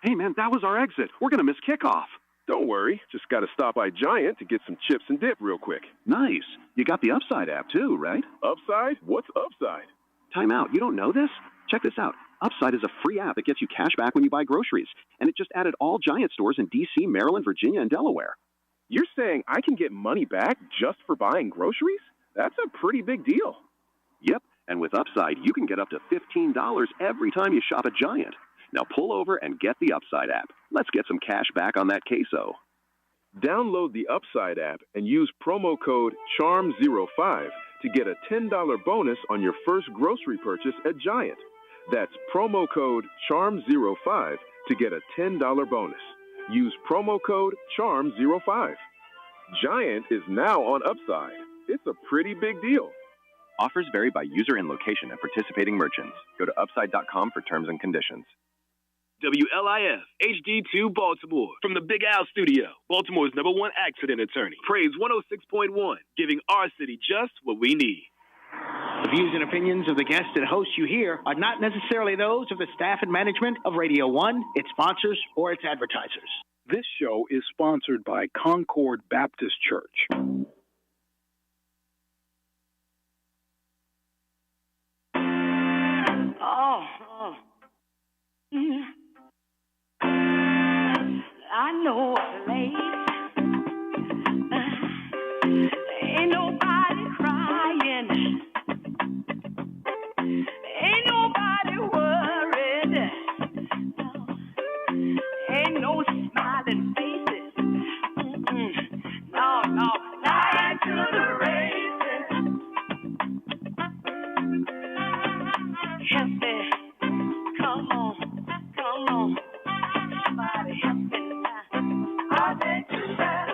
Hey, man, that was our exit. We're going to miss kickoff. Don't worry. Just got to stop by Giant to get some chips and dip real quick. Nice. You got the Upside app, too, right? Upside? What's Upside? Time out. You don't know this? Check this out. Upside is a free app that gets you cash back when you buy groceries. And it just added all Giant stores in D.C., Maryland, Virginia, and Delaware. You're saying I can get money back just for buying groceries? That's a pretty big deal. Yep. And with Upside, you can get up to $15 every time you shop at Giant. Now pull over and get the Upside app. Let's get some cash back on that queso. Download the Upside app and use promo code CHARM05 to get a $10 bonus on your first grocery purchase at Giant. That's promo code CHARM05 to get a $10 bonus. Use promo code CHARM05. Giant is now on Upside. It's a pretty big deal. Offers vary by user and location at participating merchants. Go to upside.com for terms and conditions. WLIF HD2 Baltimore. From the Big Al Studio, Baltimore's #1 accident attorney. Praise 106.1, giving our city just what we need. The views and opinions of the guests and hosts you hear are not necessarily those of the staff and management of Radio One, its sponsors, or its advertisers. This show is sponsored by Concord Baptist Church. I know a place. Ain't nobody crying. Ain't nobody worried. Ain't no smiling faces. No, not to the races. Help me. Come on. Somebody help me now. I'll take you there.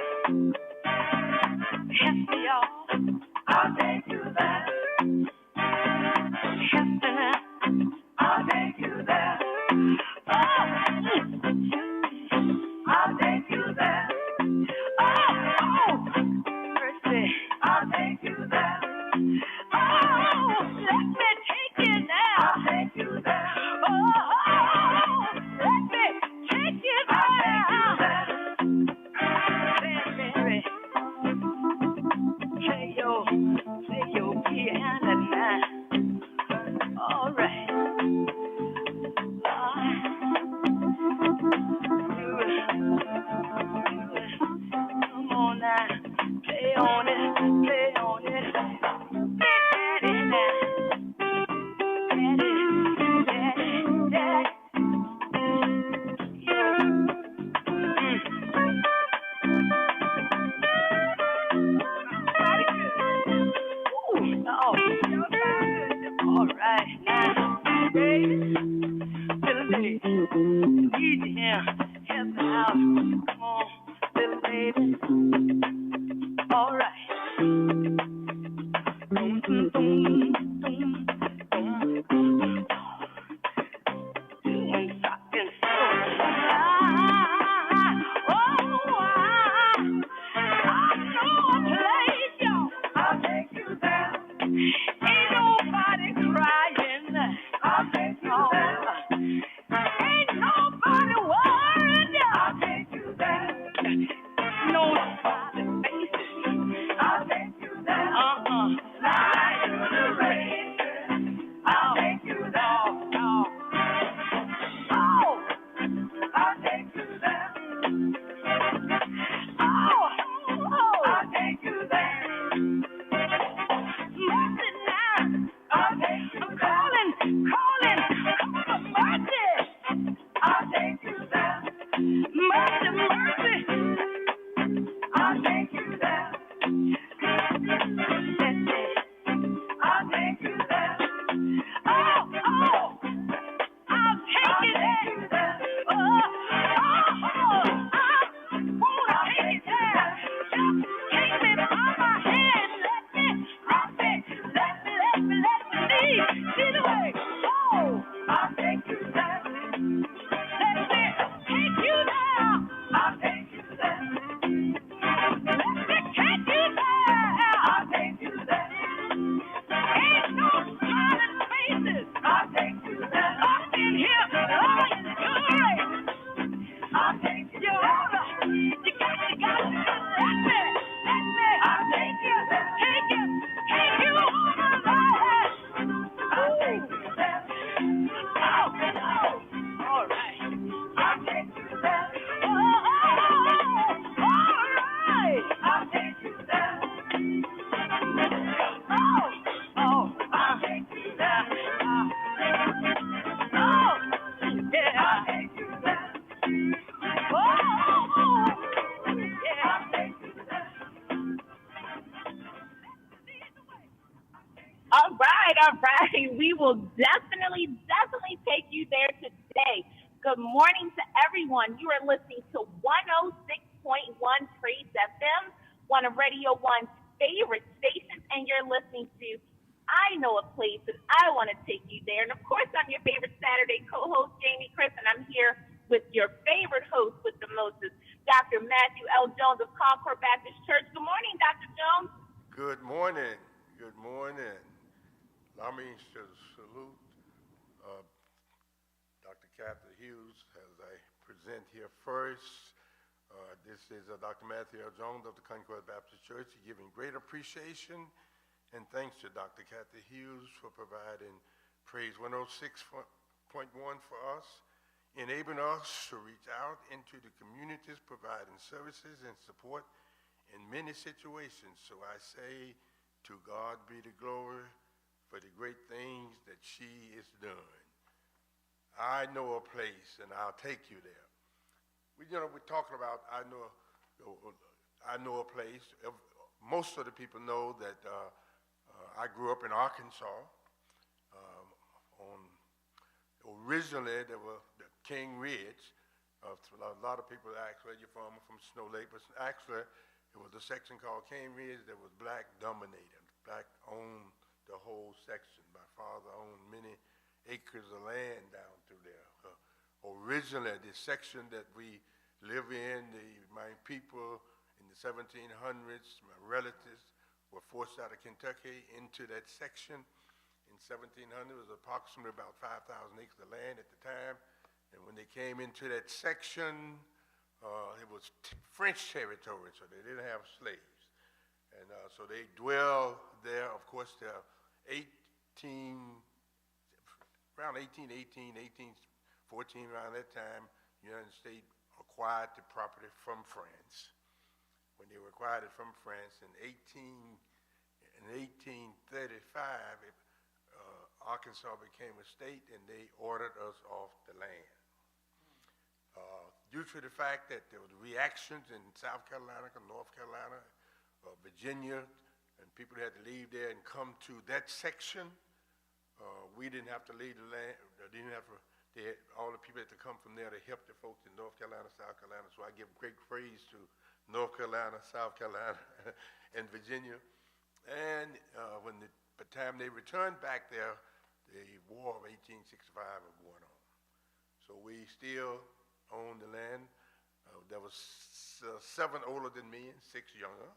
Help me, y'all. I'll take you there. Help me now. I'll take you there. I'll take you there. Oh, mercy. I'll take you there. Oh, let me take you now. I'll take you there. Oh, let me take you there. I'll take you there. Baby, play your piano now. All right. Come on now, play on it. Daddy now, daddy. All right now, baby, little baby, need you here, help the house. Come on, little baby. All right. Doing something so I know a place, y'all. I'll take you there. Ain't nobody crying. I'll take you there. Ain't nobody worried. I'll take you there. No smiling faces. I'll take you there. Lie to the races. I'll take you there. Oh, I'll take you there. Oh, I'll take you there. Mercy now. I'll take you there. Calling for mercy. I'll take you there. Mercy. I'll take you there. I'll take you there. Oh, I'll take you there. I wanna take you there. Just take me by my hand. Let me lead. we will definitely take you there today. Good morning to everyone. You are listening to 106.1 Praise FM, one of Radio One's favorite stations, and you're listening to I Know a Place, and I Want to Take You There. And of course, I'm your favorite Saturday co-host, Jamie Christon. I'm here with your favorite host with the mostest, Dr. Matthew L. Jones of Concord Baptist Church. Good morning, Dr. Jones. Good morning. Good morning. Allow me to salute Dr. Kathy Hughes as I present here first. This is Dr. Matthew L. Jones of the Concord Baptist Church, giving great appreciation and thanks to Dr. Kathy Hughes for providing Praise 106.1 for us, enabling us to reach out into the communities, providing services and support in many situations. So I say, to God be the glory for the great things that she is doing. I know a place, and I'll take you there. We're talking about I know a place. Most of the people know that I grew up in Arkansas. Originally, there was the King Ridge. A lot of people ask where you're from Snow Lake, but actually, it was a section called King Ridge that was black dominated. Black owned the whole section. My father owned many acres of land down through there. Originally, the section that we live in, my people in the 1700s, my relatives were forced out of Kentucky into that section. In 1700, it was approximately about 5,000 acres of land at the time. And when they came into that section, it was French territory, so they didn't have slaves. And so they dwelled there. Of course, around 1818, 1814, around that time, the United States acquired the property from France. When they acquired it from France in 1835, Arkansas became a state, and they ordered us off the land. Due to the fact that there was reactions in South Carolina, North Carolina, Virginia, and people had to leave there and come to that section, we didn't have to leave the land. All the people had to come from there to help the folks in North Carolina, South Carolina. So I give great praise to North Carolina, South Carolina, and Virginia. And by the time they returned back there, the War of 1865 was going on. So we still own the land. There was 7 older than me and 6 younger.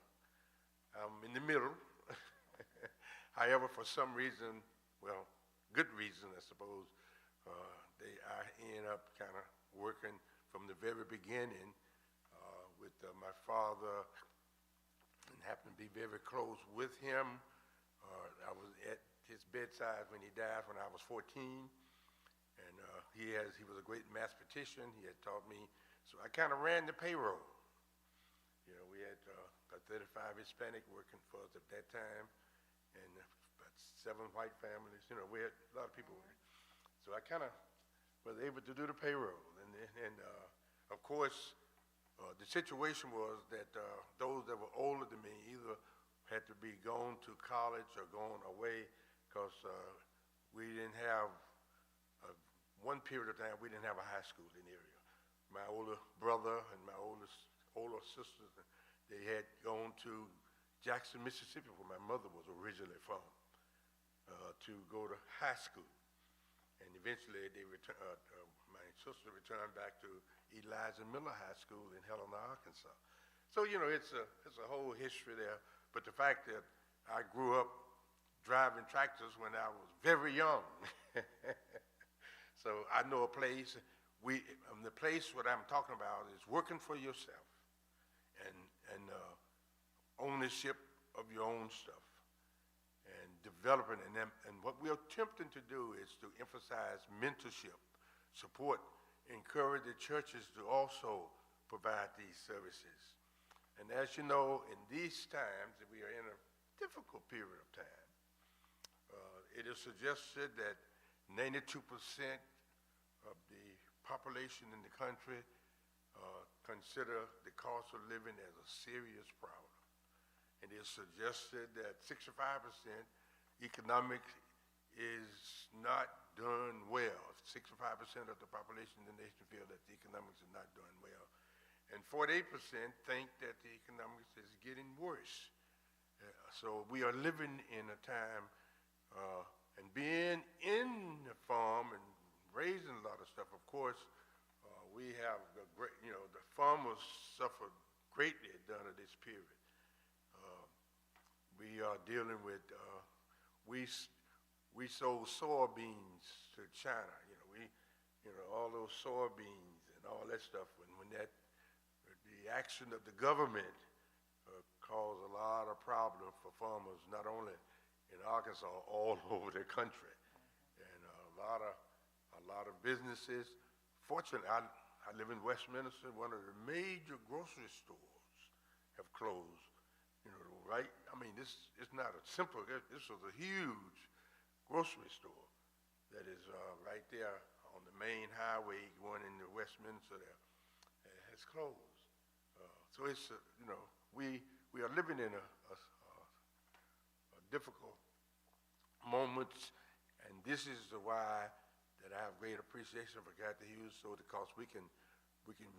I'm in the middle. However, for some reason, well, good reason, I suppose, I ended up kind of working from the very beginning with my father, and happened to be very close with him. I was at his bedside when he died when I was 14, and he was a great mathematician. He had taught me, so I kind of ran the payroll. You know, we had about 35 Hispanic working for us at that time, and about 7 white families. You know, we had a lot of people. So I kind of was able to do the payroll, and of course, the situation was that those that were older than me either had to be gone to college or gone away, because we didn't have, one period of time, we didn't have a high school in the area. My older brother and my older sisters, they had gone to Jackson, Mississippi, where my mother was originally from, to go to high school. And eventually, my sister returned back to Elijah Miller High School in Helena, Arkansas. So, you know, it's a whole history there. But the fact that I grew up driving tractors when I was very young. So I know a place. The place what I'm talking about is working for yourself and ownership of your own stuff and developing. And what we're attempting to do is to emphasize mentorship, support, encourage the churches to also provide these services. And as you know, in these times, we are in a difficult period of time. It is suggested that 92% of the population in the country consider the cost of living as a serious problem. It is suggested that 65% economic is 65% of the population in the nation feel that the economics is not doing well. And 48% think that the economics is getting worse. So we are living in a time, and being in the farm and raising a lot of stuff, of course, we have the great, the farmers suffered greatly during this period. We are dealing with, we sold soybeans to China, all those soybeans and all that stuff. When the action of the government caused a lot of problems for farmers, not only in Arkansas, all over the country. And a lot of businesses. Fortunately, I live in Westminster. One of the major grocery stores have closed. Right? I mean, this is not a simple. This was a huge grocery store that is right there on the main highway going into Westminster. There has closed. So it's we are living in a difficult moment, and this is why that I have great appreciation for Kathy Hughes, because we can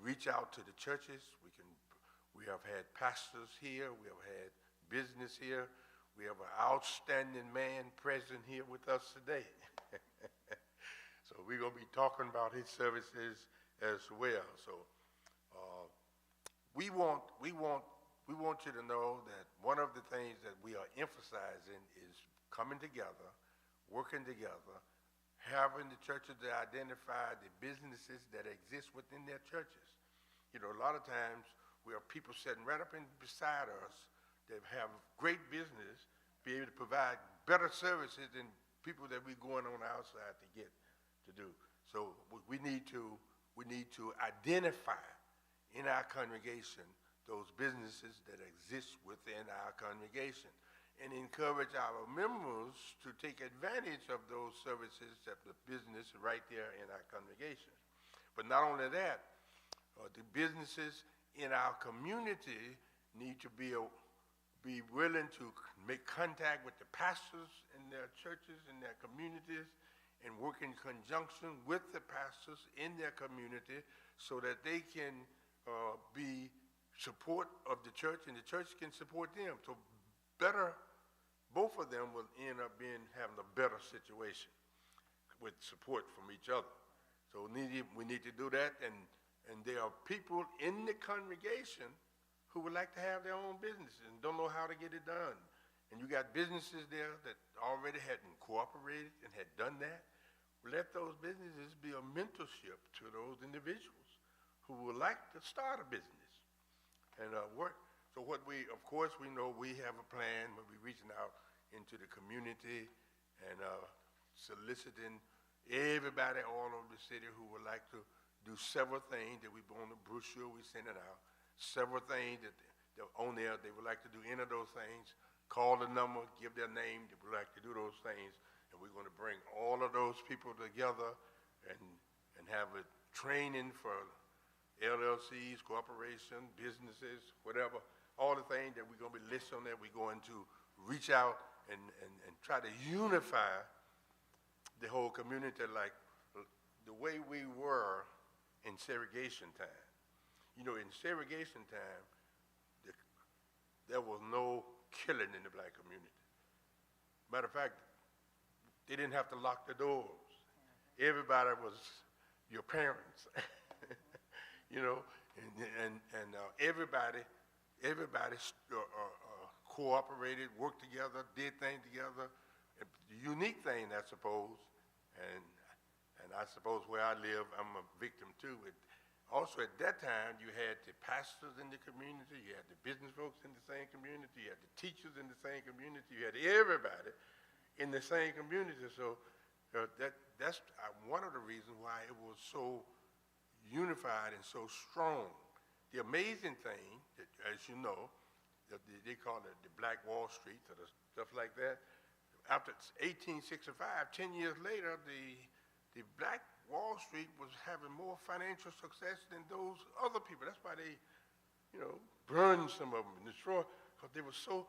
reach out to the churches. We have had pastors here. We have had business here. We have an outstanding man present here with us today. So we're going to be talking about his services as well. So we want you to know that one of the things that we are emphasizing is coming together, working together, having the churches to identify the businesses that exist within their churches. A lot of times we have people sitting right up beside us that have great business, be able to provide better services than people that we're going on outside to get to do. So we need to identify in our congregation those businesses that exist within our congregation and encourage our members to take advantage of those services of the business right there in our congregation. But not only that, the businesses in our community need to be willing to make contact with the pastors in their churches, in their communities, and work in conjunction with the pastors in their community so that they can be support of the church and the church can support them. So both of them will end up having a better situation with support from each other. So we need to do that, and there are people in the congregation who would like to have their own businesses and don't know how to get it done. And you got businesses there that already had cooperated and had done that. Let those businesses be a mentorship to those individuals who would like to start a business and work. So of course, we know we have a plan when we're reaching out into the community and soliciting everybody all over the city who would like to do several things that we on the brochure we send it out. Several things that on there they would like to do any of those things. Call the number, give their name, they would like to do those things, and we're going to bring all of those people together and have a training for LLCs, corporation, businesses, whatever, all the things that we're going to be listed on there. We're going to reach out and try to unify the whole community like the way we were in segregation time. In segregation time, there was no killing in the black community. Matter of fact, they didn't have to lock the doors. Everybody was your parents, and everybody cooperated, worked together, did things together. The unique thing, I suppose, and I suppose where I live, I'm a victim too. Also at that time, you had the pastors in the community, you had the business folks in the same community, you had the teachers in the same community, you had everybody in the same community. So that's one of the reasons why it was so unified and so strong. The amazing thing, that, as you know, that they call it the Black Wall Street or stuff like that. After 1865, 10 years later, the Black Wall Street was having more financial success than those other people. That's why they, burned some of them and destroyed, because they were so,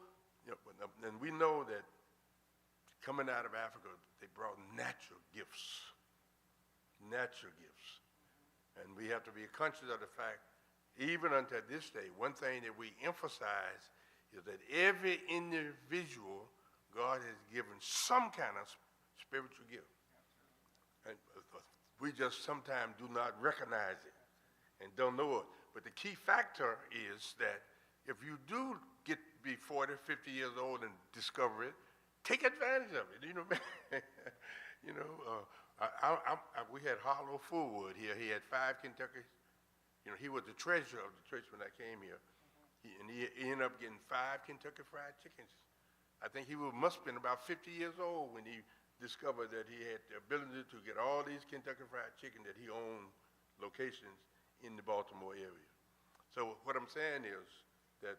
and we know that coming out of Africa, they brought natural gifts. natural gifts. And we have to be conscious of the fact, even until this day, one thing that we emphasize is that every individual, God has given some kind of spiritual gift. And we just sometimes do not recognize it and don't know it. But the key factor is that if you do be 40, 50 years old and discover it, take advantage of it. You know, we had Harlow Fullwood here. He had 5 Kentucky. You know, he was the treasurer of the church when I came here. He ended up getting 5 Kentucky Fried Chickens. I think he must have been about 50 years old when he discovered that he had the ability to get all these Kentucky Fried Chicken that he owned locations in the Baltimore area. So what I'm saying is that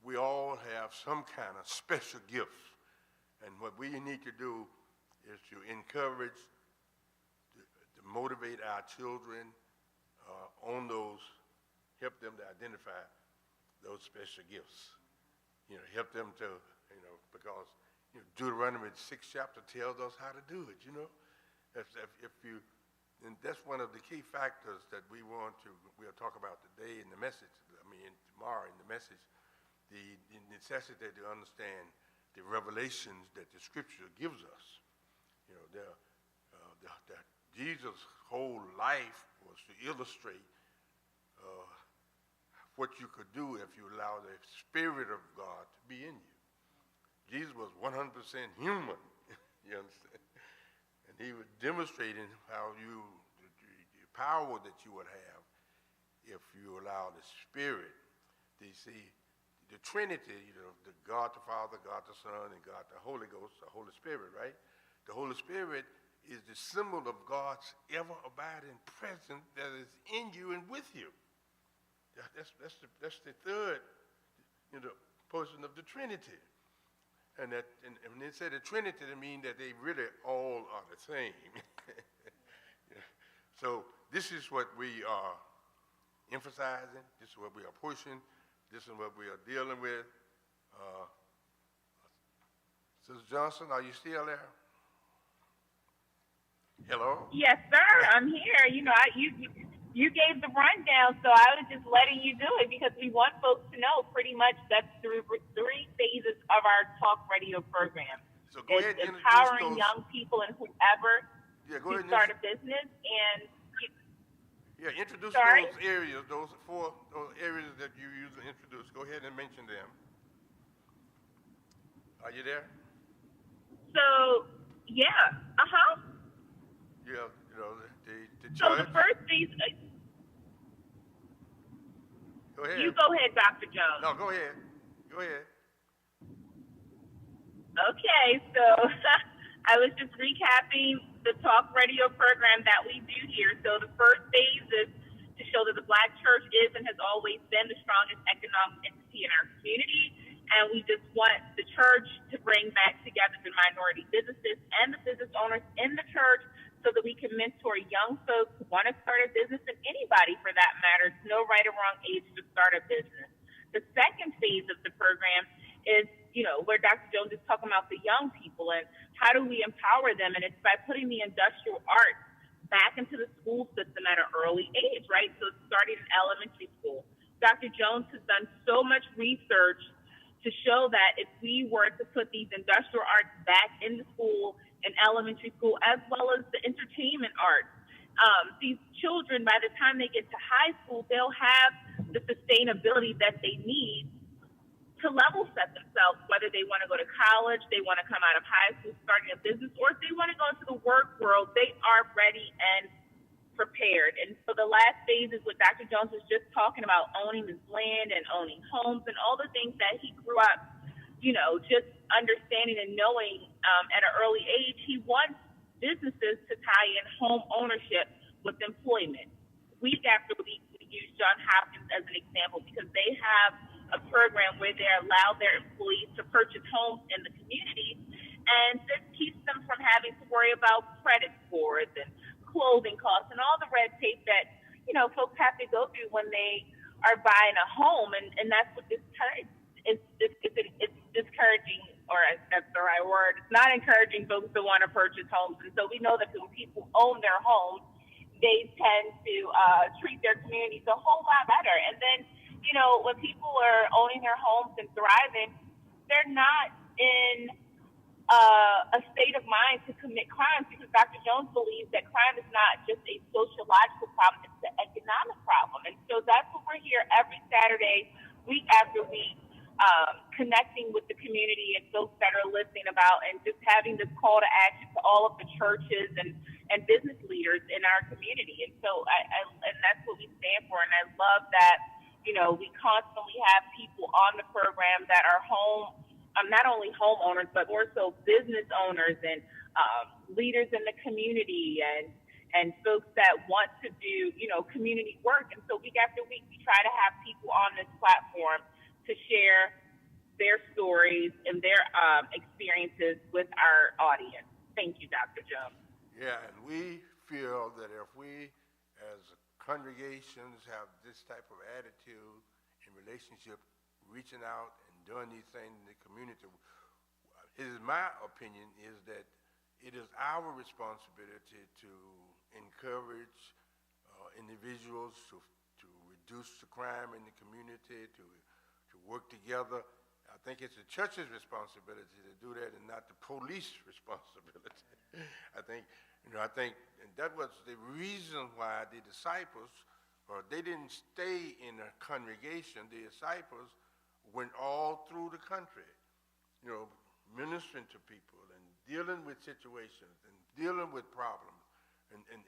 we all have some kind of special gifts. And what we need to do is to encourage, to motivate our children on those, help them to identify those special gifts. You know, help them to, because Deuteronomy 6th chapter tells us how to do it, and that's one of the key factors that we'll talk about today in the message, tomorrow in the message, the necessity to understand the revelations that the scripture gives us. Jesus' whole life was to illustrate what you could do if you allow the Spirit of God to be in you. Jesus was 100% human, you understand? And he was demonstrating how the power that you would have if you allow the Spirit. You see, the Trinity, the God the Father, God the Son, and God the Holy Ghost, the Holy Spirit, right? The Holy Spirit is the symbol of God's ever-abiding presence that is in you and with you. That's the third, person of the Trinity. And when they say the Trinity, they mean that they really all are the same. So this is what we are emphasizing. This is what we are pushing. This is what we are dealing with. Sister Johnson, are you still there? Hello? Yes, sir. I'm here. You gave the rundown, so I was just letting you do it because we want folks to know pretty much that's the 3 phases of our talk radio program. So go ahead and empowering young people and whoever to start a business and introduce those areas, those areas that you usually introduce. Go ahead and mention them. Are you there? So, yeah. Uh-huh. Yeah, the So the first phase. Go ahead. You go ahead, Dr. Jones. No, go ahead. Go ahead. Okay, so I was just recapping the talk radio program that we do here. So the first phase is to show that the Black church is and has always been the strongest economic entity in our community. And we just want the church to bring back together the minority businesses and the business owners in the church so that we can mentor young folks who want to start a business, and anybody for that matter. It's no right or wrong age to start a business. The second phase of the program is, where Dr. Jones is talking about the young people and how do we empower them. And it's by putting the industrial arts back into the school system at an early age, right? So it's starting in elementary school. Dr. Jones has done so much research to show that if we were to put these industrial arts back in the school, in elementary school, as well as the entertainment arts, these children, by the time they get to high school, they'll have the sustainability that they need to level set themselves, whether they want to go to college, they want to come out of high school starting a business, or if they want to go into the work world, they are ready and prepared. And so the last phase is what Dr. Jones was just talking about, owning his land and owning homes and all the things that he grew up, just understanding and knowing at an early age. He wants businesses to tie in home ownership with employment. Week after week, we use John Hopkins as an example because they have a program where they allow their employees to purchase homes in the community, and this keeps them from having to worry about credit scores and clothing costs and all the red tape that, folks have to go through when they are buying a home, and that's what it's discouraging, or that's the right word. It's not encouraging folks to want to purchase homes, and so we know that when people own their homes, they tend to treat their communities a whole lot better. And then, when people are owning their homes and thriving, they're not in a state of mind to commit crimes, because Dr. Jones believes that crime is not just a sociological problem, it's an economic problem. And so that's what we're here every Saturday, week after week, connecting with the community and folks that are listening about, and just having this call to action to all of the churches and business leaders in our community. And so and that's what we stand for. And I love that, we constantly have people on the program that are not only homeowners, but more so business owners and leaders in the community and folks that want to do, community work. And so week after week, we try to have people on this platform to share their stories and their experiences with our audience. Thank you, Dr. Jones. Yeah, and we feel that if we as congregations have this type of attitude in relationship, reaching out and doing these things in the community, it is my opinion is that it is our responsibility to encourage individuals to reduce the crime in the community, to work together. I think it's the church's responsibility to do that and not the police responsibility. I think, and that was the reason why the disciples, they didn't stay in a congregation. The disciples went all through the country, ministering to people and dealing with situations and dealing with problems. And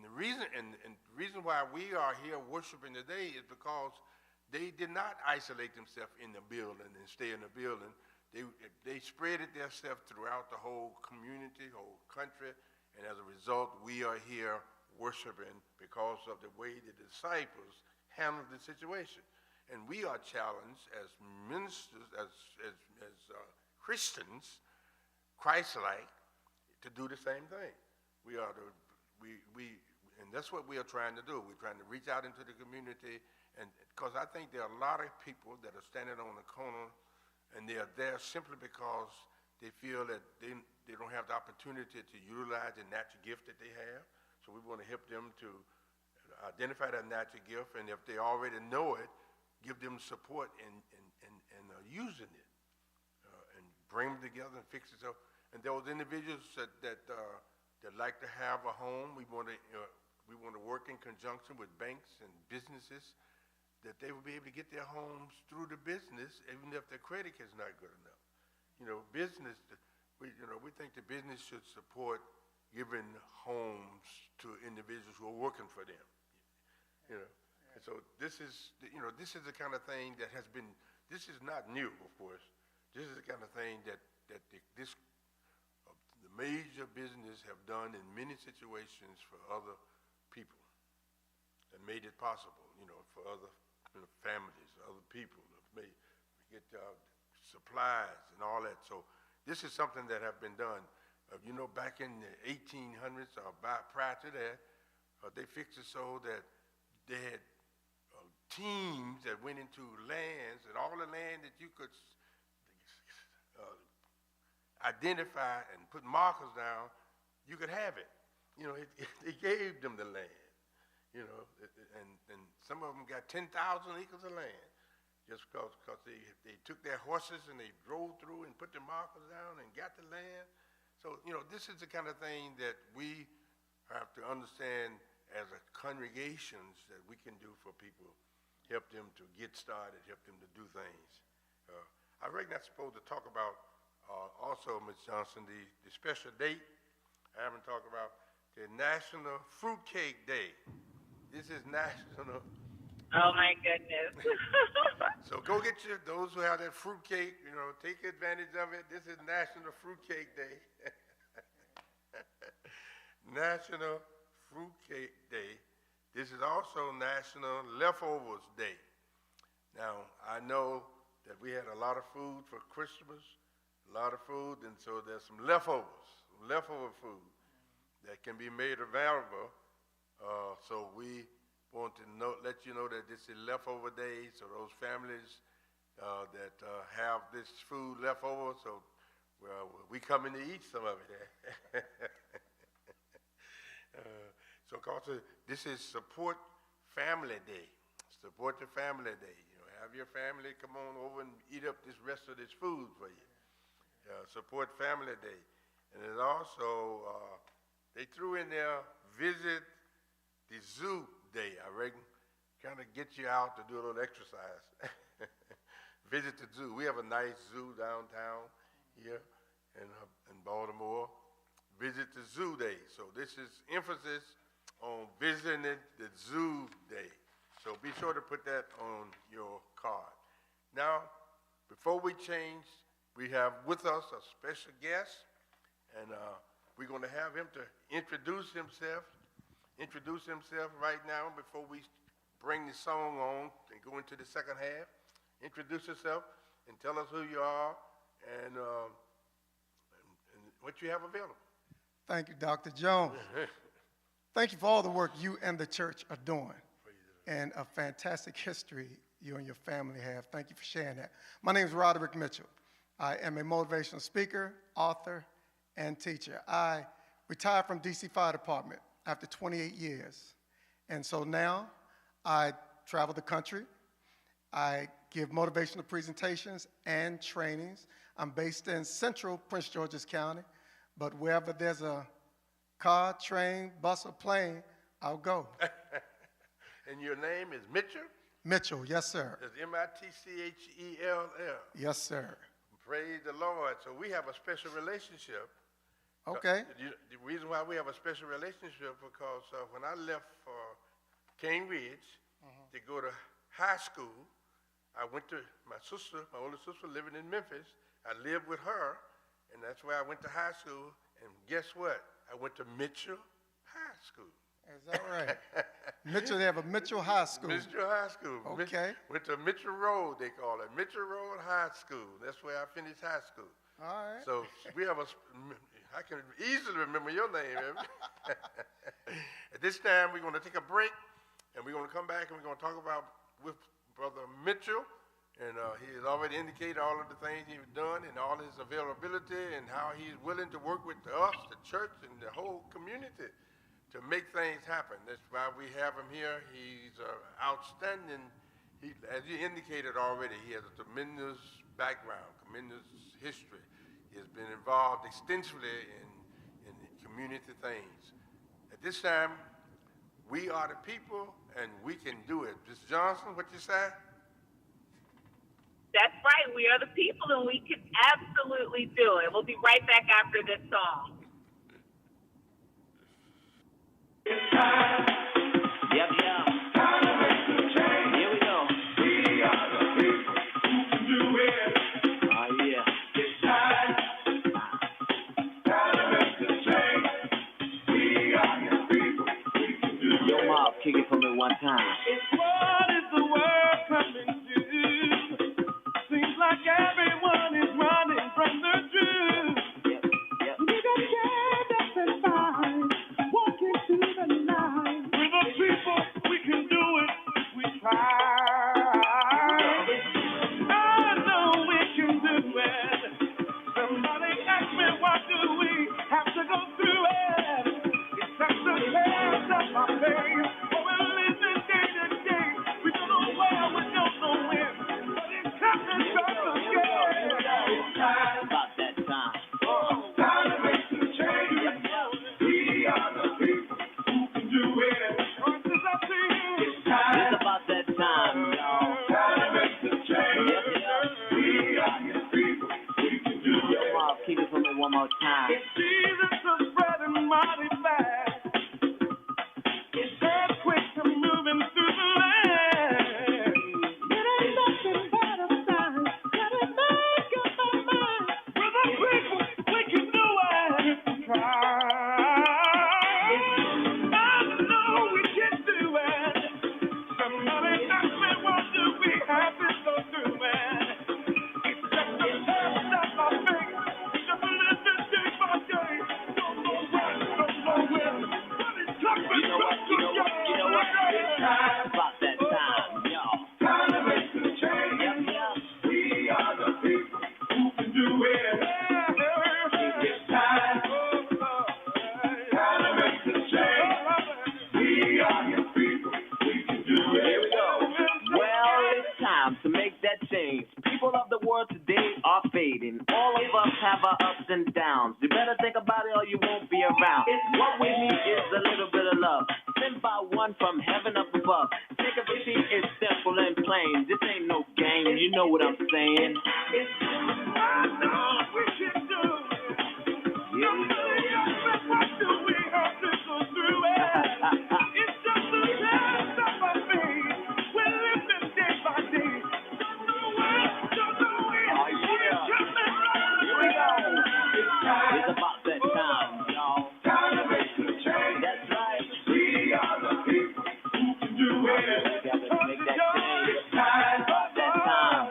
the reason why we are here worshiping today is because they did not isolate themselves in the building and stay in the building. They spread themselves throughout the whole community, whole country, and as a result, we are here worshiping because of the way the disciples handled the situation. And we are challenged as ministers, as Christians, Christ-like, to do the same thing. And that's what we are trying to do. We're trying to reach out into the community, and because I think there are a lot of people that are standing on the corner, and they are there simply because they feel that they don't have the opportunity to utilize the natural gift that they have. So we want to help them to identify that natural gift, and if they already know it, give them support in using it, and bring them together and fix it. So, and those individuals that like to have a home, we want to work in conjunction with banks and businesses, that they will be able to get their homes through the business, even if their credit is not good enough. Business, we think the business should support giving homes to individuals who are working for them. And so this is the kind of thing that has been. This is not new, of course. This is the kind of thing that the major business have done in many situations for other people, and made it possible, for other families, other people, made get supplies and all that. So this is something that have been done. Back in the 1800s or prior to that, they fixed it so that they had teams that went into lands, and all the land that you could identify and put markers down, you could have it. They gave them the land, and some of them got 10,000 acres of land just because they took their horses and they drove through and put the markers down and got the land. So, this is the kind of thing that we have to understand as a congregations that we can do for people, help them to get started, help them to do things. I reckon I'm supposed to talk about also, Ms. Johnson, the special date. I haven't talked about the National Fruitcake Day. This is National. Oh my goodness. So go get those who have that fruitcake, take advantage of it. This is National Fruitcake Day. National Fruitcake Day. This is also National Leftovers Day. Now, I know that we had a lot of food for Christmas, a lot of food, and so there's some leftover food that can be made available. So we want to let you know that this is leftover day, so those families that have this food left over, so we coming to eat some of it. So, this is Support Family Day. Support the Family Day. Have your family come on over and eat up this rest of this food for you. Support Family Day. And it's also, they threw in there, visit the Zoo Day, I reckon. Kind of get you out to do a little exercise. Visit the zoo. We have a nice zoo downtown here in Baltimore. Visit the Zoo Day. So this is emphasis on visiting the Zoo Day. So be sure to put that on your card. Now, before we change, we have with us a special guest, and we're going to have him to introduce himself right now before we bring the song on and go into the second half. Introduce yourself and tell us who you are and what you have available. Thank you, Dr. Jones. Thank you for all the work you and the church are doing and a fantastic history you and your family have. Thank you for sharing that. My name is Roderick Mitchell. I am a motivational speaker, author, and teacher. I retired from DC Fire Department after 28 years. And so now I travel the country. I give motivational presentations and trainings. I'm based in central Prince George's County, but wherever there's a car, train, bus, or plane, I'll go. And your name is Mitchell? Mitchell, yes, sir. It's Mitchell. Yes, sir. Praise the Lord. So we have a special relationship. Okay. The reason why we have a special relationship because when I left for Cane Ridge to go to high school, I went to my older sister living in Memphis. I lived with her, and that's where I went to high school. And guess what? I went to Mitchell High School. Is that right? Mitchell, they have a Mitchell High School. Mitchell High School. Okay. Went to Mitchell Road, they call it. Mitchell Road High School. That's where I finished high school. All right. So we have I can easily remember your name. At this time, we're going to take a break, and we're going to come back, and we're going to talk about with Brother Mitchell. And he has already indicated all of the things he's done and all his availability and how he's willing to work with us, the church, and the whole community to make things happen. That's why we have him here. He's outstanding. As you indicated already, he has a tremendous background, tremendous history. He has been involved extensively in community things. At this time, we are the people, and we can do it. Mr. Johnson, what you say? That's right. We are the people, and we can absolutely do it. We'll be right back after this song. Yep. Here we go. We are the people who can do it. Oh, yeah. It's time. Time to make the change. We are the people who can do it. Yo, Mob, kick it for me one time. What is the world coming to? Seems like everyone is running from the truth. Yep. We got stand up and fight, walk into the night. We're the people, we can do it if we try. I know we can do it. Somebody ask me, why do we have to go through it? It's just the test of my faith, for we're living day to day. a little bit of love. Sent by one from heaven up above. Take a pity is simple and plain. This ain't no game, you know what I'm saying. I know we can do it. What do we have to go through it? It's just a test of my faith. We're living day by day. Don't know where, don't know when. Oh, yeah. Here we go. It's about that time, y'all. Time to make the change. That's right. We are the people who can do it. We gotta make that change. It's time. About that time.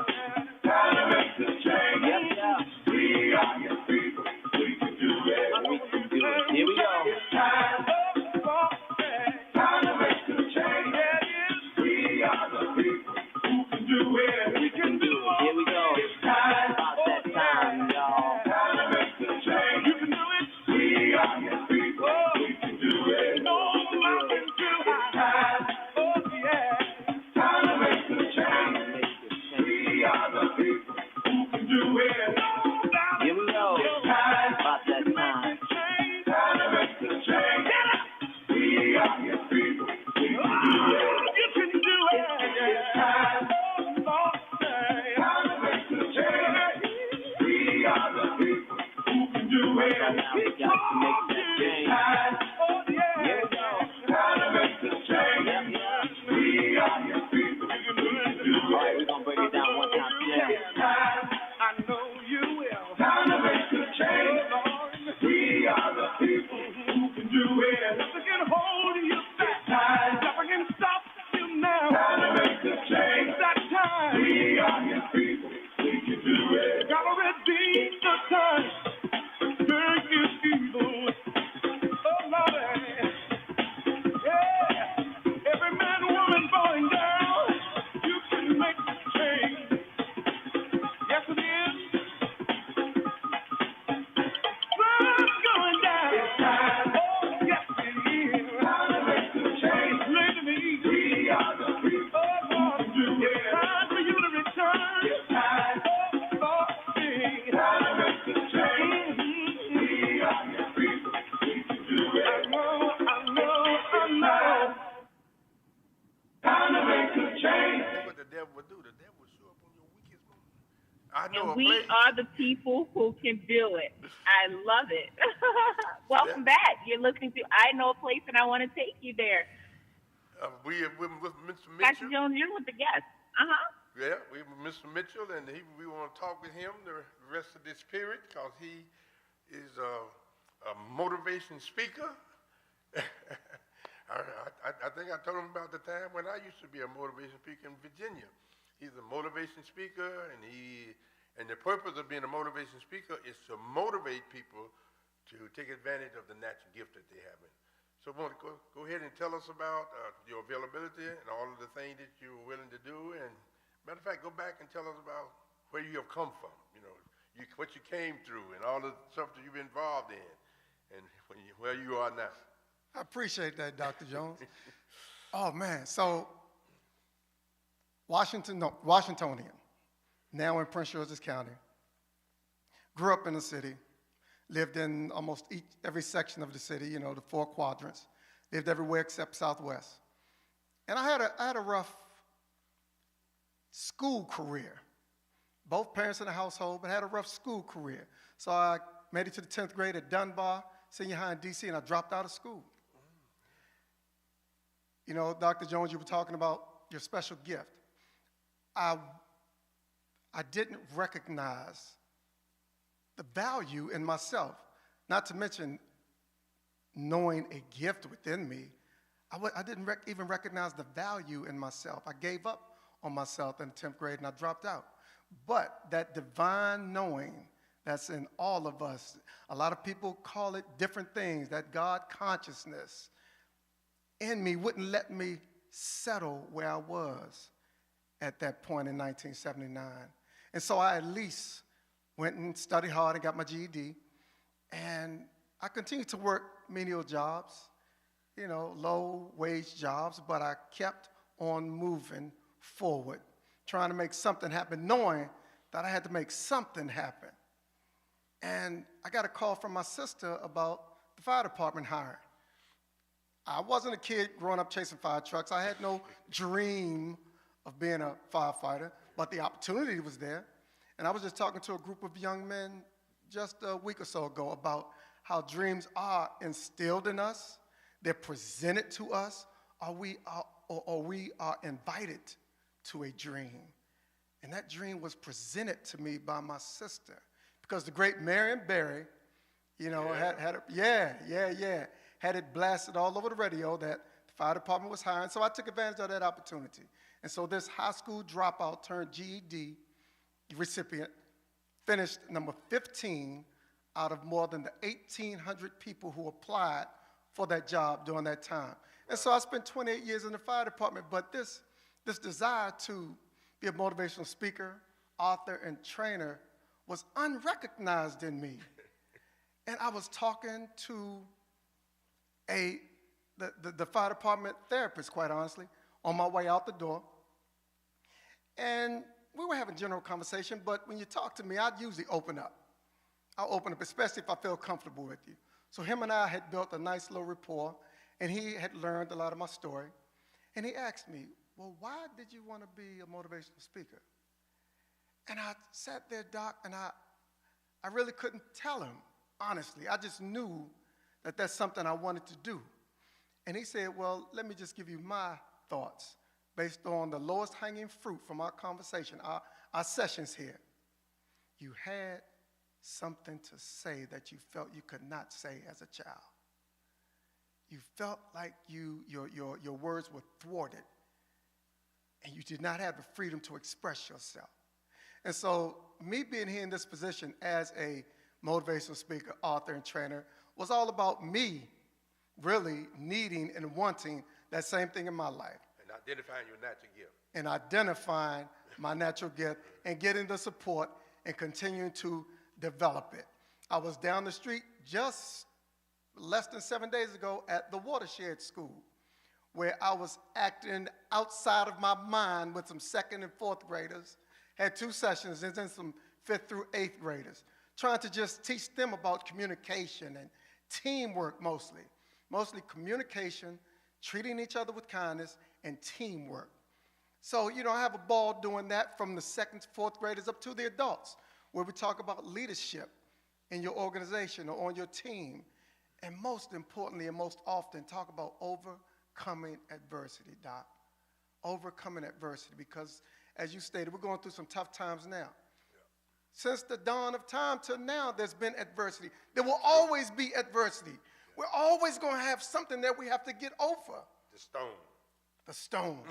Time to make the change. Yep, yeah. We are your people. We can do it. We can do it. Here we go. It's time. Time to make the change. We are the people who can do it. We can do it. Here we go. It's time. About that time, y'all. Time to make the change. You can do it. We are your people. We can do it. No mountain too high. Oh, yeah. Time to make the change. We are the people who can do it. Here we go. Time. About that time. Time to make the change. We are your people. We can do it. You can do it. It's time. Time to make the change. We are the people who can do it. Now we got to make that change. Time. Here we go. Time to make the change. Yep, yeah. We are your people. We can do it. All right, we're gonna break it down one time. Yeah. Time. I know you will. Time to make the change. We are the people who can do it. Nothing can hold you back. Time. Nothing can stop you now. Time to make the change. It's that time. We are your people. We can do it. Gotta redeem the time. Make it evil. Oh, Lord. Yeah. Every man, woman, boy, and girl, you can make the change. Yes, it is. Sun's going down. It's time. Oh, yes, it is. Time to make the change. Lady me. We are the people Oh, Lord. who can do It's it. time for you to return. It's time. Oh, Lord, me. Time to make the change. We are your people. We can do I it. know, I know, I know. Time to make the change. That's what the devil would do. The devil would show up on your weakest moment. I know And a we place. are the people who can do it. I love it. Welcome back. You're listening to I Know a Place, and I want to take you there. We are with Mr. Dr. Mitchell. Jones, you're with the guest. Uh-huh. Yeah, we with Mr. Mitchell, and we want to talk with him the rest of this period because he is a motivation speaker. I think I told him about the time when I used to be a motivation speaker in Virginia. He's a motivation speaker, and the purpose of being a motivation speaker is to motivate people to take advantage of the natural gift that they have. So want to go ahead and tell us about your availability and all of the things that you're willing to do. And matter of fact, go back and tell us about where you have come from, what you came through and all the stuff that you've been involved in and where you are now. I appreciate that, Dr. Jones. Oh, man. So, Washingtonian, now in Prince George's County. Grew up in the city. Lived in almost every section of the city, the 4 quadrants. Lived everywhere except Southwest. And I had a rough school career. Both parents in the household, but had a rough school career. So I made it to the 10th grade at Dunbar Senior High in D.C., and I dropped out of school. Dr. Jones, you were talking about your special gift. I didn't recognize the value in myself, not to mention knowing a gift within me. I didn't even recognize the value in myself. I gave up on myself in the 10th grade and I dropped out. But that divine knowing that's in all of us, a lot of people call it different things, that God consciousness in me wouldn't let me settle where I was at that point in 1979. And so I at least went and studied hard and got my GED. And I continued to work menial jobs, low-wage jobs, but I kept on moving forward, trying to make something happen, knowing that I had to make something happen. And I got a call from my sister about the fire department hiring. I wasn't a kid growing up chasing fire trucks. I had no dream of being a firefighter, but the opportunity was there. And I was just talking to a group of young men just a week or so ago about how dreams are instilled in us, they're presented to us, or we are invited to a dream. And that dream was presented to me by my sister, because the great Marion Barry, you know, had it blasted all over the radio that the fire department was hiring. So I took advantage of that opportunity. And so this high school dropout turned GED recipient finished number 15 out of more than the 1,800 people who applied for that job during that time. And so I spent 28 years in the fire department, but this desire to be a motivational speaker, author, and trainer was unrecognized in me. And I was talking to the fire department therapist, quite honestly, on my way out the door. And we were having general conversation, but when you talk to me, I'd usually open up. I'll open up, especially if I feel comfortable with you. So him and I had built a nice little rapport, and he had learned a lot of my story. And he asked me, well, why did you want to be a motivational speaker? And I sat there, Doc, and I really couldn't tell him, honestly. I just knew that that's something I wanted to do. And he said, well, let me just give you my thoughts based on the lowest hanging fruit from our conversation, our sessions here. You had something to say that you felt you could not say as a child. You felt like your words were thwarted, and you did not have the freedom to express yourself. And so me being here in this position as a motivational speaker, author, and trainer was all about me really needing and wanting that same thing in my life. And identifying your natural gift. And identifying my natural gift and getting the support and continuing to develop it. I was down the street just less than 7 days ago at the Watershed School, where I was acting outside of my mind with some 2nd and 4th graders, had 2 sessions, and then some 5th through 8th graders, trying to just teach them about communication and teamwork mostly. Mostly communication, treating each other with kindness, and teamwork. So, you know, I have a ball doing that from the 2nd, 4th graders up to the adults, where we talk about leadership in your organization or on your team. And most importantly and most often, talk about overcoming adversity, Doc. Overcoming adversity, because as you stated, we're going through some tough times now. Yeah. Since the dawn of time till now, there's been adversity. There will always be adversity. Yeah. We're always going to have something that we have to get over. The stone. The stone.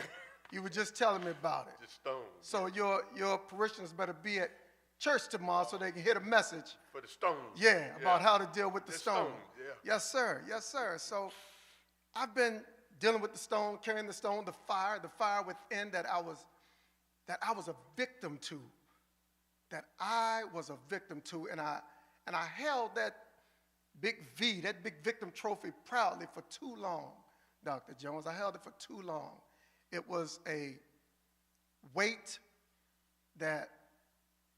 You were just telling me about it. The stone. So your parishioners better be at church tomorrow so they can hear the message. For the stone. Yeah, about how to deal with the stone. Yeah. Yes, sir. Yes, sir. So I've been dealing with the stone, carrying the stone, the fire within that I was a victim to. That I was a victim to, and I held that big V, that big victim trophy proudly for too long, Dr. Jones. I held it for too long. It was a weight that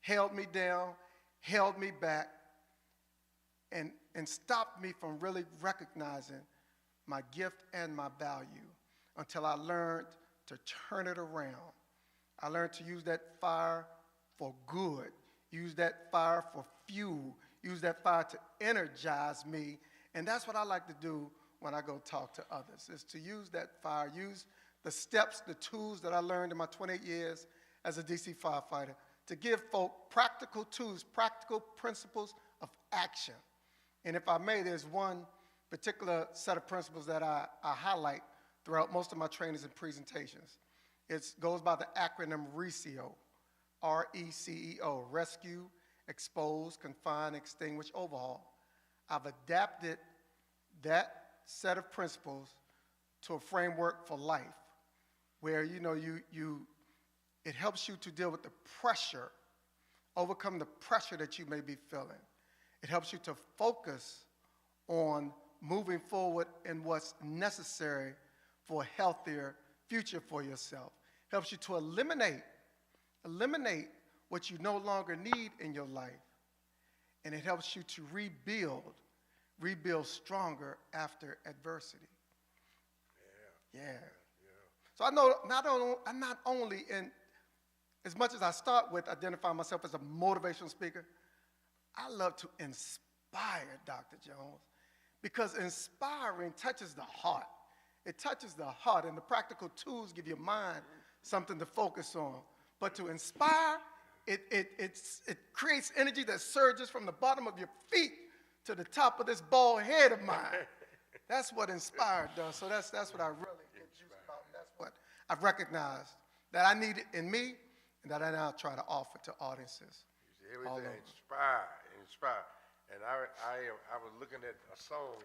held me down, held me back, and stopped me from really recognizing my gift and my value until I learned to turn it around. I learned to use that fire for good, use that fire for fuel, use that fire to energize me. And that's what I like to do when I go talk to others, is to use that fire, use the steps, the tools that I learned in my 28 years as a DC firefighter to give folk practical tools, practical principles of action. And if I may, there's one particular set of principles that I highlight throughout most of my trainings and presentations. It goes by the acronym RECEO, R-E-C-E-O, Rescue, Expose, Confine, Extinguish, Overhaul. I've adapted that set of principles to a framework for life where, you know, it helps you to deal with the pressure, overcome the pressure that you may be feeling. It helps you to focus on moving forward in what's necessary for a healthier future for yourself. It helps you to eliminate what you no longer need in your life. And it helps you to rebuild stronger after adversity. Yeah. So I know I'm not only in, as much as I start with identifying myself as a motivational speaker, I love to inspire, Dr. Jones, because inspiring touches the heart. It touches the heart, and the practical tools give your mind something to focus on. But to inspire, it creates energy that surges from the bottom of your feet to the top of this bald head of mine. That's what inspired does. So that's what I really get juiced about. And that's what I've recognized that I need it in me, and that I now try to offer to audiences. Everything inspire. And I was looking at a song,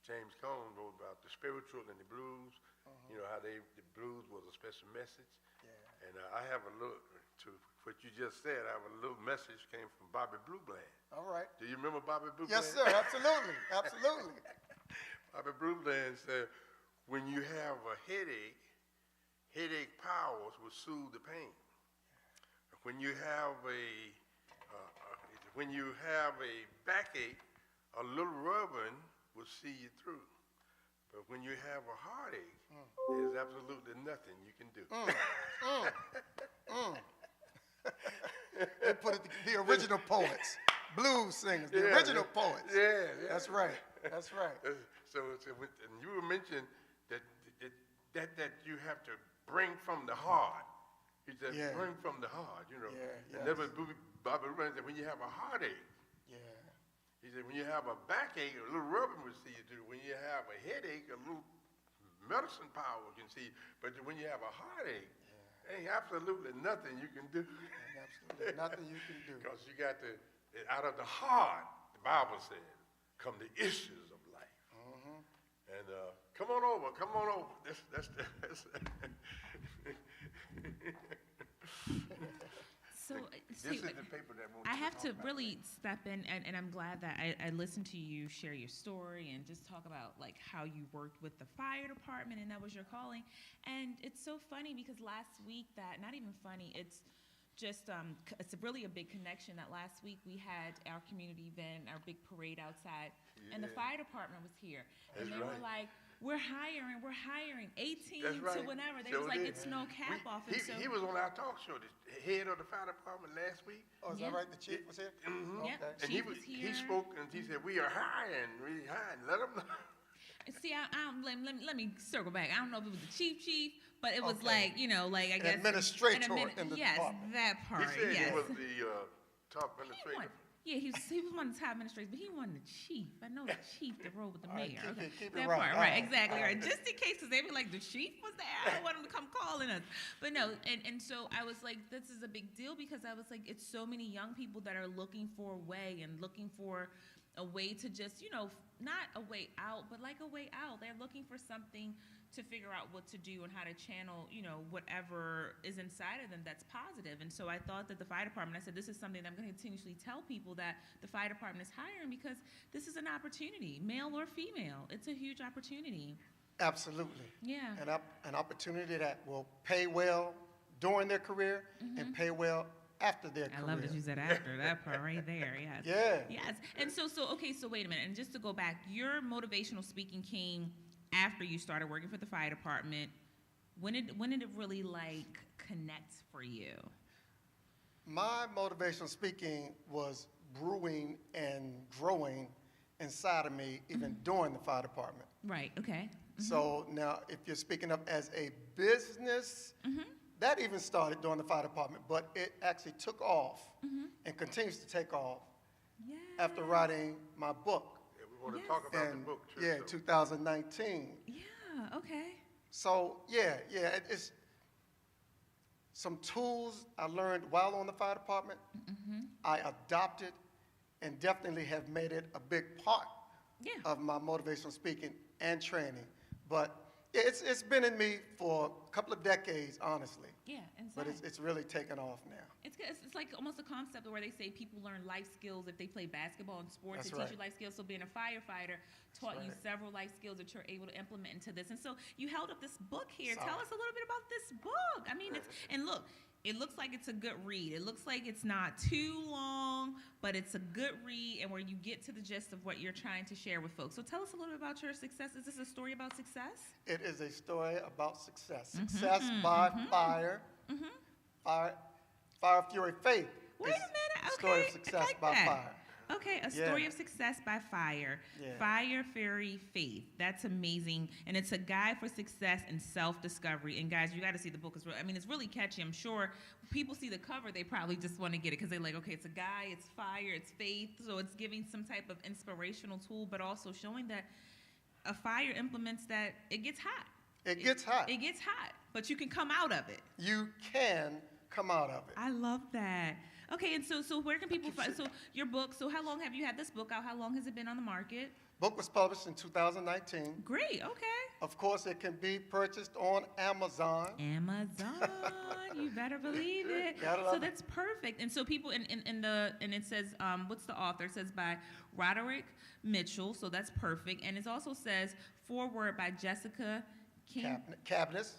James Cone wrote about the spiritual and the blues. How the blues was a special message. Yeah. And I have a little, to what you just said, I have a little message came from Bobby Blue Bland. All right. Do you remember Bobby Blue Yes, Bland? sir, absolutely, absolutely. Bobby Blue Bland said, when you have a headache powers will soothe the pain. When you have a backache, a little rubbing will see you through. But when you have a heartache, there's absolutely nothing you can do. They put it, the original poets, blues singers, the original poets. Yeah. That's right. That's right. So and you were mentioning that you have to bring from the heart. He said, bring from the heart, Yeah, And that was Bobby Ryan said, when you have a heartache. Yeah. He said, when you have a backache, a little rubbing will see you through. When you have a headache, a little medicine power can see you. But when you have a heartache, ain't absolutely nothing you can do. Absolutely nothing you can do. Because you got to, out of the heart, the Bible says, come the issues of life. And come on over. That's So, this is the paper that I have to really step in, and I'm glad that I listened to you share your story and just talk about like how you worked with the fire department and that was your calling. And it's so funny because last week not even funny, it's just it's really a big connection that last week we had our community event, our big parade outside, and the fire department was here. And they were like, we're hiring 18 to whenever. They was like, it's no cap off. He was on our talk show, the head of the fire department last week. Oh, is that right? The chief was here? Mm-hmm. Yep. Okay. And he spoke and he said, we are hiring. Let them know. See, let me circle back. I don't know if it was the chief, but it was like, I guess. Administrator in the yes, department. that part. He said yes. he was the top administrator. He was one of the top administrators, but he wasn't the chief. I know the chief that rode with the mayor. Keep that it right. part, right, exactly, right. Just in case, because they were like, the chief was there. I don't want him to come calling us. But no, and so I was like, this is a big deal because I was like, it's so many young people that are looking for a way and looking for a way to just, not a way out, but like a way out. They're looking for something to figure out what to do and how to channel, whatever is inside of them that's positive. And so I thought that the fire department, I said, this is something that I'm going to continuously tell people that the fire department is hiring because this is an opportunity, male or female. It's a huge opportunity. Absolutely. Yeah. An opportunity that will pay well during their career and pay well after their career. I love that you said after that part right there. Yes. Yeah. Yes. And so wait a minute. And just to go back, your motivational speaking came after you started working for the fire department. When did it really like connect for you? My motivational speaking was brewing and growing inside of me even during the fire department. Right. Okay. So now if you're speaking of as a business, that even started during the fire department, but it actually took off and continues to take off after writing my book. Yeah, we want to talk about the book too. Yeah, 2019. Yeah, okay. So it's some tools I learned while on the fire department. I adopted and definitely have made it a big part of my motivational speaking and training. But it's been in me for a couple of decades, honestly. Yeah, but it's really taken off now. It's like almost a concept where they say people learn life skills if they play basketball and sports. It teach you life skills. So being a firefighter taught you several life skills that you're able to implement into this. And so you held up this book here. Tell us a little bit about this book. I mean, and look, it looks like it's a good read. It looks like it's not too long, but it's a good read and where you get to the gist of what you're trying to share with folks. So tell us a little bit about your success. Is this a story about success? It is a story about success. Success by fire. Fire, fury, faith. Wait a minute. Okay. Story of success like by that. fire. Okay, a story of success by fire. Yeah. Fire, fury, faith. That's amazing. And it's a guide for success and self-discovery. And guys, you got to see the book. It's really catchy. I'm sure people see the cover, they probably just want to get it because they're like, okay, it's a guy, it's fire, it's faith. So it's giving some type of inspirational tool, but also showing that a fire implements that it gets hot. It gets hot. It gets hot, but you can come out of it. You can come out of it. I love that. Okay, and so where can people find, so your book, so how long have you had this book out? How long has it been on the market? Book was published in 2019. Great, okay. Of course, it can be purchased on Amazon. Amazon, you better believe it. So that's perfect. And so people, and it says, what's the author? It says by Roderick Mitchell, so that's perfect. And it also says foreword by Jessica Cabness.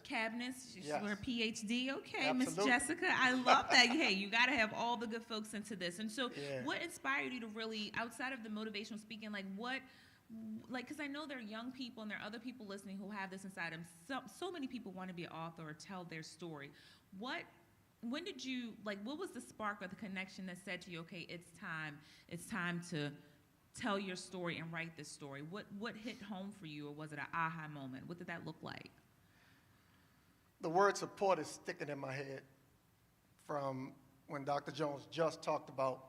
She's Yes. her PhD. Okay, Miss Absolutely. Jessica. I love that. Hey, you got to have all the good folks into this. And so what inspired you to really, outside of the motivational speaking, because I know there are young people and there are other people listening who have this inside them. So many people want to be an author or tell their story. What was the spark or the connection that said to you, okay, it's time to tell your story and write this story? What hit home for you, or was it an aha moment? What did that look like? The word support is sticking in my head from when Dr. Jones just talked about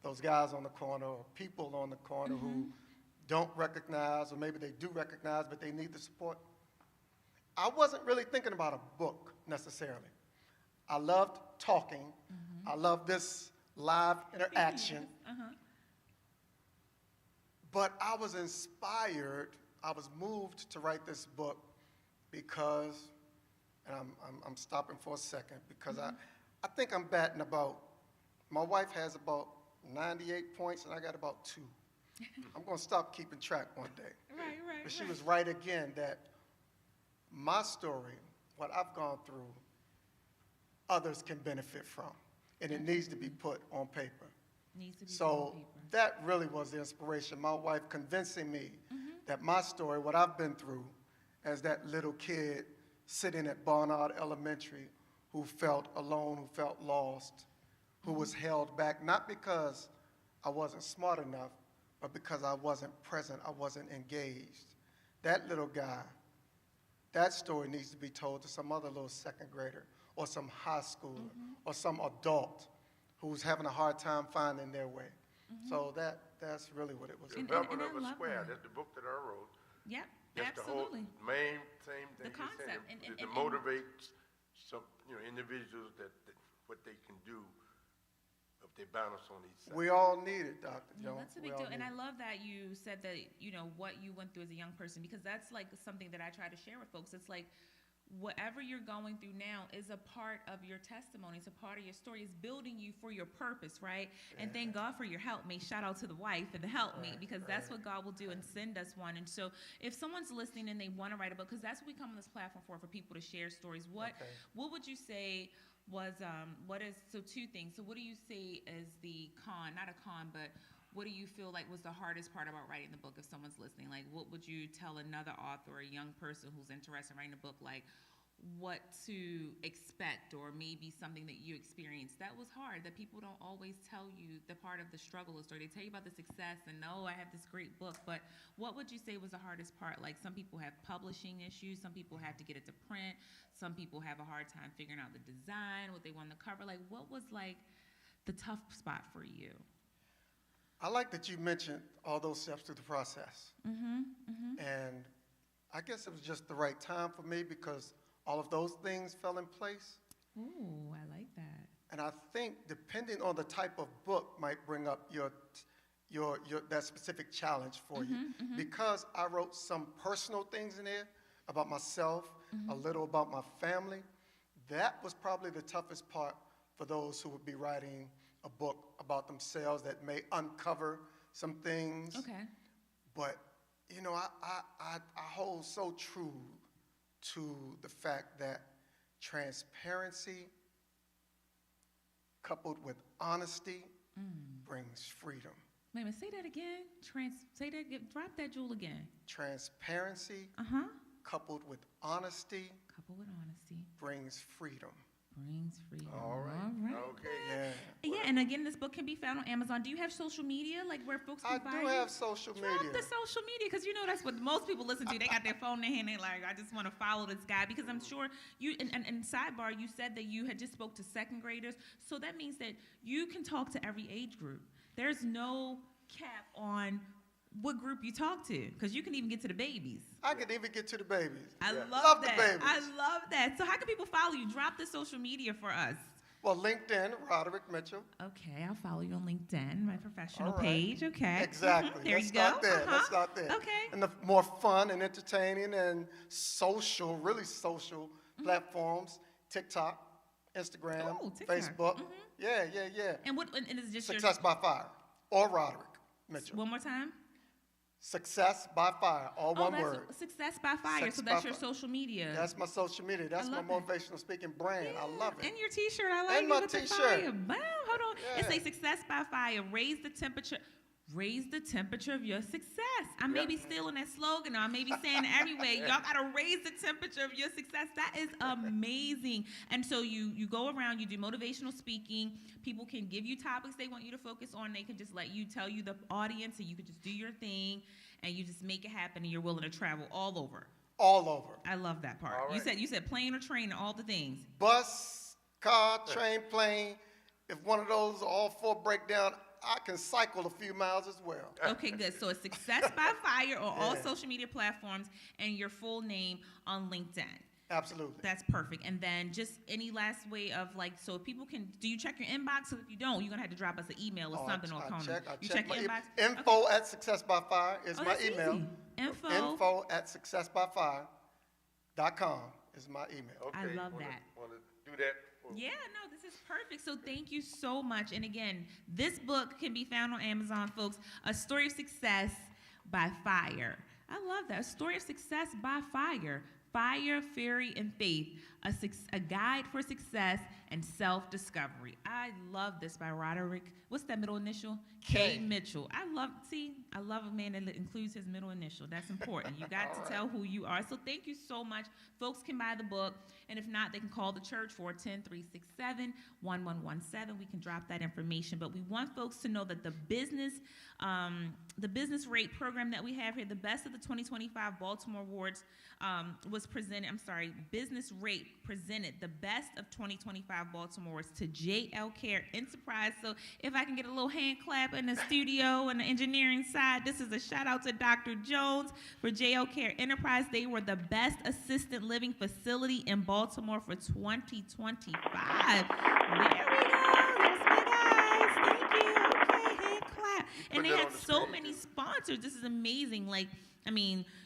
those guys on the corner or people on the corner who don't recognize, or maybe they do recognize, but they need the support. I wasn't really thinking about a book necessarily. I loved talking. I loved this live interaction. But I was inspired, I was moved to write this book because, and I'm stopping for a second, because I think I'm batting about, my wife has about 98 points and I got about 2. I'm going to stop keeping track one day. Right. But she was right again that my story, what I've gone through, others can benefit from, and it needs to be put on paper. So that really was the inspiration. My wife convincing me that my story, what I've been through as that little kid sitting at Barnard Elementary who felt alone, who felt lost, who was held back, not because I wasn't smart enough, but because I wasn't present, I wasn't engaged. That little guy, that story needs to be told to some other little second grader or some high schooler or some adult who's having a hard time finding their way. So that's really what it was. Development of a Square, that's the book that I wrote. Yep, that's absolutely. The whole main same thing. The concept. To motivate some individuals that what they can do if they balance on each side. We all need it, Dr. Jones. That's a big deal. And I love that you said that, what you went through as a young person, because that's like something that I try to share with folks. It's like, whatever you're going through now is a part of your testimony. It's a part of your story. It's building you for your purpose, right? And thank God for your helpmate. Shout out to the wife and the helpmate, because that's what God will do and send us one. And so if someone's listening and they want to write a book, because that's what we come on this platform for people to share stories. What would you say was, so 2 things. So what do you say is the con, not a con, but what do you feel like was the hardest part about writing the book if someone's listening? Like, what would you tell another author or a young person who's interested in writing a book, like what to expect, or maybe something that you experienced that was hard, that people don't always tell you the part of the struggle story. They tell you about the success and, I have this great book, but what would you say was the hardest part? Like, some people have publishing issues, some people have to get it to print, some people have a hard time figuring out the design, what they want to cover. Like, what was like the tough spot for you? I like that you mentioned all those steps through the process. And I guess it was just the right time for me because all of those things fell in place. Ooh, I like that. And I think depending on the type of book might bring up your that specific challenge for you. Because I wrote some personal things in there about myself, a little about my family, that was probably the toughest part for those who would be writing a book about themselves that may uncover some things. Okay. But, I hold so true to the fact that transparency coupled with honesty brings freedom. Wait a minute, say that again. Drop that jewel again. Transparency coupled with honesty brings freedom. Brings freedom. All right. Okay. Yeah, and again, this book can be found on Amazon. Do you have social media, like where folks can find you? I do have social media. Drop the social media, because you know that's what most people listen to. They got their phone in their hand, they're like, I just want to follow this guy, because I'm sure you, and sidebar, you said that you had just spoke to second graders, so that means that you can talk to every age group. There's no cap on what group you talk to, because you can even get to the babies. I can even get to the babies. I love that. The babies. I love that. So how can people follow you? Drop the social media for us. Well, LinkedIn, Roderick Mitchell. Okay, I'll follow you on LinkedIn, my professional page. Okay. Exactly. There Let's you go. start there. Let's start there. Okay. And the more fun and entertaining and social, really social platforms, TikTok, Instagram, Facebook. Yeah. And and is just Success by Fire or Roderick Mitchell. One more time. Success by Fire, all one word. Success by Fire. So that's your social media. That's my social media. That's my motivational speaking brand. Yeah. I love it. And your T-shirt. I like and it my with the T-shirt. fire. Wow, hold on. Yeah. It says Success by Fire. Raise the temperature. Raise the temperature of your success. I may be stealing that slogan, or I may be saying it everywhere. Y'all gotta raise the temperature of your success. That is amazing. And so you go around, you do motivational speaking. People can give you topics they want you to focus on. They can just let you tell you the audience, and you can just do your thing, and you just make it happen, and you're willing to travel all over. All over. I love that part. All right. You said plane or train, all the things. Bus, car, train, plane. If one of those all four break down, I can cycle a few miles as well. Okay, good. So it's Success by Fire on all social media platforms, and your full name on LinkedIn. Absolutely. That's perfect. And then just any last way of so if people can, do you check your inbox? So if you don't, you're going to have to drop us an email or something on Conan. You check your inbox? Info at Success by Fire is my email. Easy. Info at successbyfire.com is my email. Okay. I love that. Want to do that? Yeah, no, this is perfect. So thank you so much. And again, this book can be found on Amazon, folks. A Story of Success by Fire. I love that. A Story of Success by Fire. Fire, Fury, and Faith. A Guide for Success and Self-Discovery. I love this by Roderick. What's that middle initial? K. Mitchell. I love a man that includes his middle initial. That's important. You got to tell who you are. So thank you so much. Folks can buy the book, and if not, they can call the church 410-367-1117. We can drop that information. But we want folks to know that the business rate program that we have here, the best of the 2025 Baltimore Awards, was presented. Business rate presented the best of 2025 Baltimore Awards to JL Care Enterprise. So if I can get a little hand clap in the studio and the engineering side, this is a shout out to Dr. Jones for JL Care Enterprise. They were the best assisted living facility in Baltimore for 2025. There we go. That's my guys. Thank you. Okay, hand clap. And they had so many sponsors. This is amazing.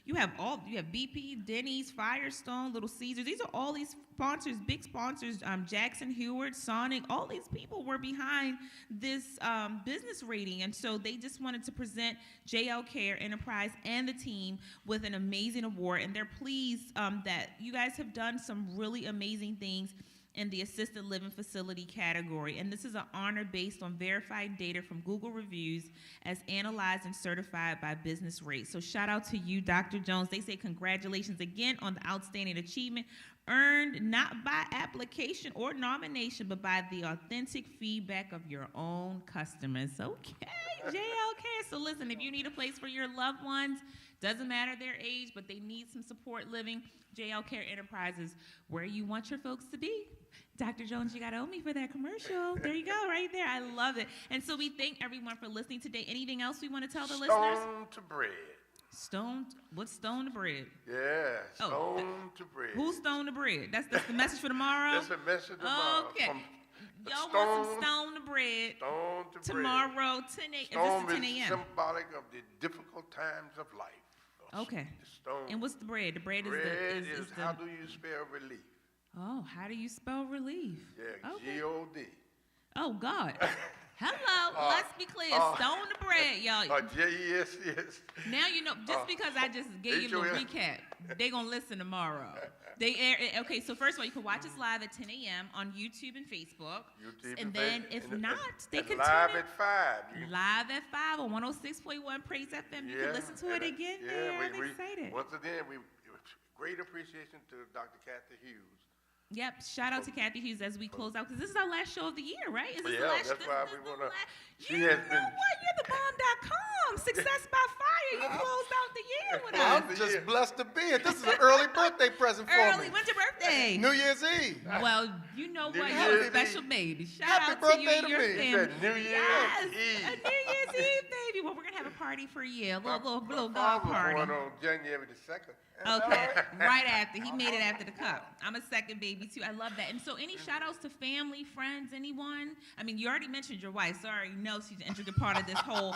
You have BP, Denny's, Firestone, Little Caesars. These are all these sponsors, big sponsors. Jackson Hewitt, Sonic, all these people were behind this business rating. And so they just wanted to present JL Care Enterprise and the team with an amazing award. And they're pleased that you guys have done some really amazing things in the assisted living facility category. And this is an honor based on verified data from Google reviews as analyzed and certified by Business Rate. So shout out to you, Dr. Jones. They say congratulations again on the outstanding achievement earned not by application or nomination, but by the authentic feedback of your own customers. Okay, JLK. So listen, if you need a place for your loved ones, doesn't matter their age, but they need some support living, JL Care Enterprises, where you want your folks to be. Dr. Jones, you got to owe me for that commercial. There you go, right there. I love it. And so we thank everyone for listening today. Anything else we want to tell the listeners? Stone to bread. What's stone to bread? Yeah, stone to bread. Who's stone to bread? That's the message for tomorrow? That's the message tomorrow. Okay. Y'all want some stone to bread tomorrow, 10 a.m. Stone is symbolic of the difficult times of life. Okay. Stone. And what's the bread? The bread is how do you spell relief? Oh, how do you spell relief? Yeah, okay. G-O-D. Oh, God. Hello. Let's be clear. Stone the bread, y'all. J-E-S-S. Now you know, just because I just gave you a little recap, they going to listen tomorrow. They air, okay, so first of all, you can watch us live at 10 a.m. on YouTube and Facebook. And then if not, they can live tune in. at 5. Live at 5 on 106.1 Praise FM. You can listen to it again there. I'm excited. Once again, great appreciation to Dr. Kathy Hughes. Yep, shout out to Kathy Hughes as we close out, because this is our last show of the year, right? Is this the Yeah, last that's why we want to. She You has know been. what? You're the bomb.com. Success by fire. You closed out the year with us. I'm just blessed to be here. This is an early birthday present for me. Early. When's your birthday? New Year's Eve. Well, you know what? New You're a Year's special Eve. baby. Shout Happy out to you birthday and to your me. family. You said New Year's Eve. A New Year's Eve, baby. Well, we're going to have a party for you. A little My golf father was party. born on January the 2nd. Okay, right after. He made it after the cup. I'm a second baby, too. I love that. And so any shout-outs to family, friends, anyone? I mean, you already mentioned your wife. So I already know she's an intricate part of this whole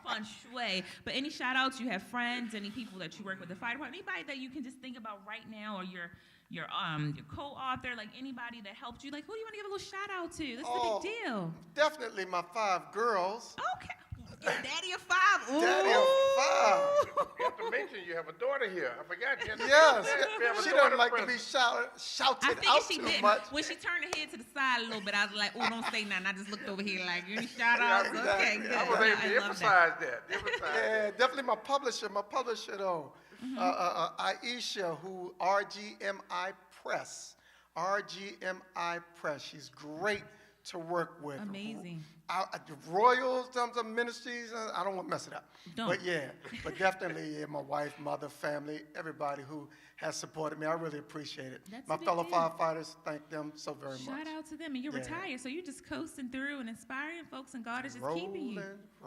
fun shui. But any shout-outs? You have friends, any people that you work with, the fire department, anybody that you can just think about right now, or your co-author, like anybody that helped you? Like, who do you want to give a little shout-out to? This is a big deal. Definitely my 5 girls. Okay. Daddy of 5. Ooh. Daddy of 5. You have to mention you have a daughter here. I forgot. Yes. We have a She daughter doesn't like to present. be shouted I think out she too did. much. When she turned her head to the side a little bit, I was like, oh, don't say nothing. I just looked over here like, any shout outs? Okay, good. I was able to I love emphasize that. Yeah, definitely my publisher though. Aisha, who RGMI Press. RGMI Press. She's great to work with. Amazing. Royals, some ministries, I don't want to mess it up. Don't. But yeah, but definitely my wife, mother, family, everybody who has supported me. I really appreciate it. That's My a big fellow deal. firefighters, thank them so very much. Shout out to them. And you're Yeah. retired, so you're just coasting through and inspiring folks, and God is just keeping you.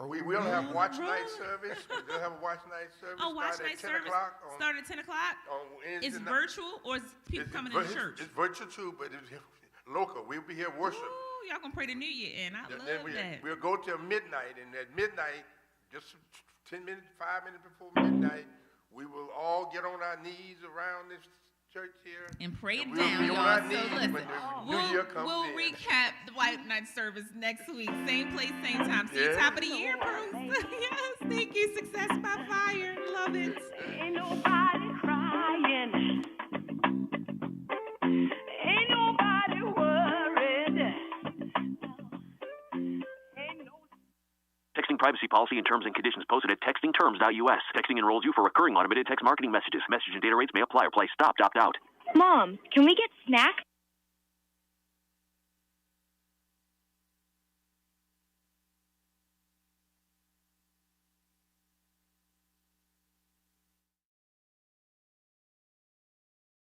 We will have watch night Rolling. service. We'll have a watch night service. Oh, watch start night at 10 service. o'clock on- Start at 10 o'clock? on Wednesday It's night. virtual, or is people coming to church? It's virtual too, but it's local. We'll be here worship. Ooh, y'all gonna pray the New Year in. I love Then that. we'll go till midnight, and at midnight, just 10 minutes, 5 minutes before midnight, we will all get on our knees around this church here. And pray it we'll down, be on y'all. our So knees listen, when the New Year comes we'll in. recap the White Night service next week. Same place, same time. See you Yeah. top of the year, Bruce. Yes, thank you. Success by fire. Love it. Ain't nobody crying. Ain't nobody worried. Texting privacy policy and terms and conditions posted at textingterms.us. Texting enrolls you for recurring automated text marketing messages. Message and data rates may apply. Apply stop, opt out. Mom, can we get snacks?